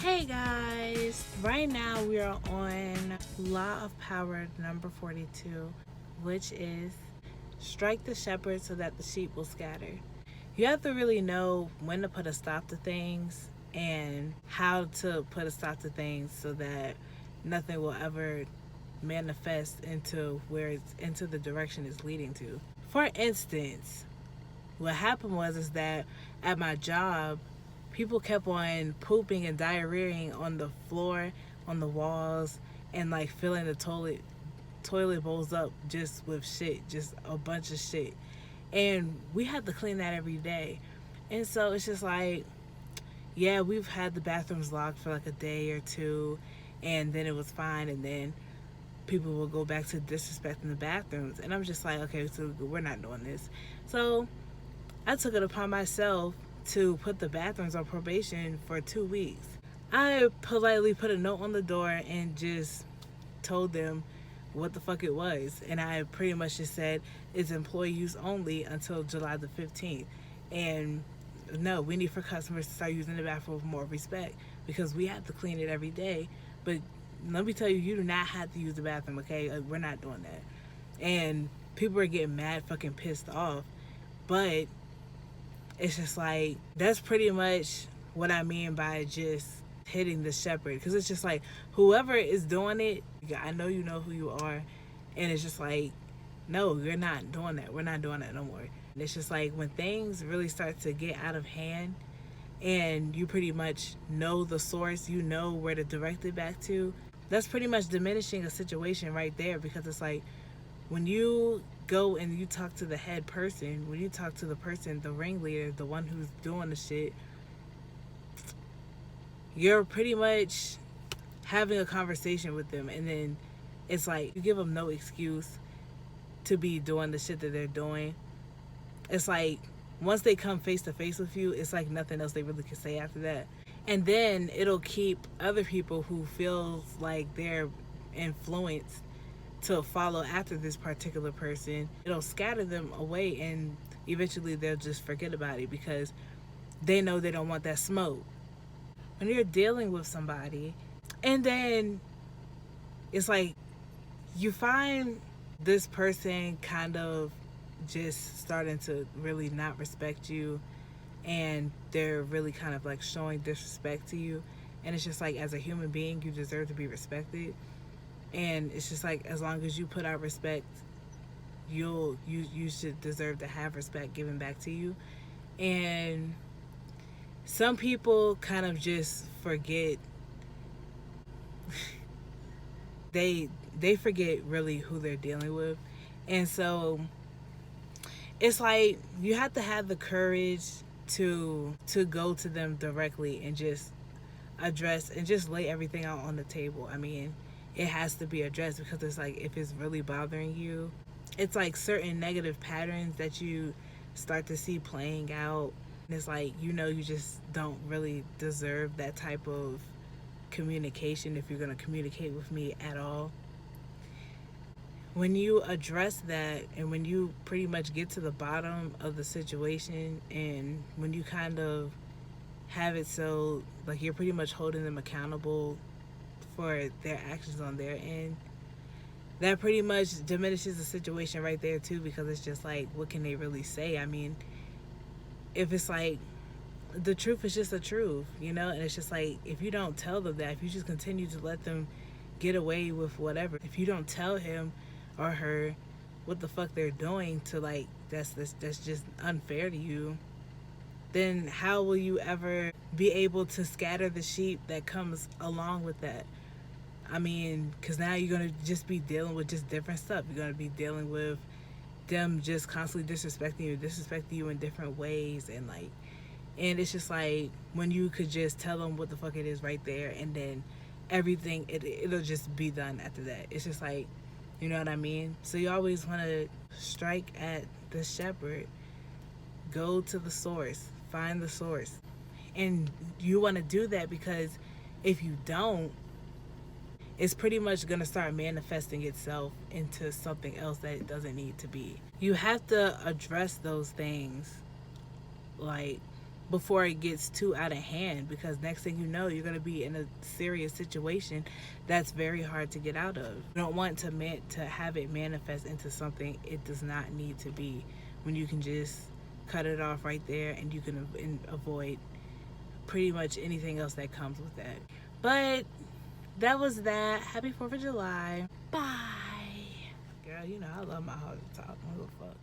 Hey guys, right now we are on Law of Power number 42, which is strike the shepherd so that the sheep will scatter. You have to really know when to put a stop to things and how to put a stop to things so that nothing will ever manifest into where it's into the direction it's leading to. For instance, what happened was is that at my job, people kept on pooping and diarrheaing on the floor, on the walls, and like filling the toilet bowls up just with shit, just a bunch of shit. And we had to clean that every day. And so it's just like, yeah, we've had the bathrooms locked for like a day or two, and then it was fine, and then people will go back to disrespecting the bathrooms. And I'm just like, okay, so we're not doing this. So I took it upon myself to put the bathrooms on probation for 2 weeks. I politely put a note on the door and just told them what the fuck it was. And I pretty much just said it's employee use only until July the 15th. And no, we need for customers to start using the bathroom with more respect because we have to clean it every day. But let me tell you, you do not have to use the bathroom, okay? We're not doing that. And people are getting mad, fucking pissed off. But it's just like that's pretty much what I mean by just hitting the shepherd, because it's just like whoever is doing it, I know you know who you are, and it's just like, no, you're not doing that. We're not doing that no more. And it's just like when things really start to get out of hand and you pretty much know the source, you know where to direct it back to, that's pretty much diminishing a situation right there, because it's like when you go and you talk to the head person, when you talk to the person, the ringleader, the one who's doing the shit, you're pretty much having a conversation with them. And then it's like you give them no excuse to be doing the shit that they're doing. It's like once they come face to face with you, it's like nothing else they really can say after that. And then it'll keep other people who feels like they're influenced to follow after this particular person. It'll scatter them away, and eventually they'll just forget about it because they know they don't want that smoke. When you're dealing with somebody, and then it's like you find this person kind of just starting to really not respect you, and they're really kind of like showing disrespect to you, and it's just like as a human being you deserve to be respected. And it's just like as long as you put out respect, you should deserve to have respect given back to you. And some people kind of just forget, they forget really who they're dealing with. And so it's like you have to have the courage to go to them directly and just address and just lay everything out on the table. I mean, it has to be addressed, because it's like if it's really bothering you, it's like certain negative patterns that you start to see playing out. And it's like, you just don't really deserve that type of communication if you're going to communicate with me at all. When you address that, and when you pretty much get to the bottom of the situation, and when you kind of have it so like you're pretty much holding them accountable for their actions on their end, that pretty much diminishes the situation right there too, because it's just like, what can they really say? I mean, if it's like the truth is just the truth, and it's just like if you don't tell them that, if you just continue to let them get away with whatever, if you don't tell him or her what the fuck they're doing, to like that's just unfair to you, then how will you ever be able to scatter the sheep that comes along with that? I mean, because now you're going to just be dealing with just different stuff. You're going to be dealing with them just constantly disrespecting you in different ways. And it's just like when you could just tell them what the fuck it is right there, and then everything, it'll just be done after that. It's just like, you know what I mean? So you always want to strike at the shepherd. Go to the source. Find the source. And you want to do that because if you don't, it's pretty much going to start manifesting itself into something else that it doesn't need to be. You have to address those things like before it gets too out of hand, because next thing you know, you're going to be in a serious situation that's very hard to get out of. You don't want to have it manifest into something it does not need to be, when you can just cut it off right there, and you can avoid pretty much anything else that comes with that. But that was that. Happy 4th of July. Bye. Girl, you know I love my hug talk. What the fuck?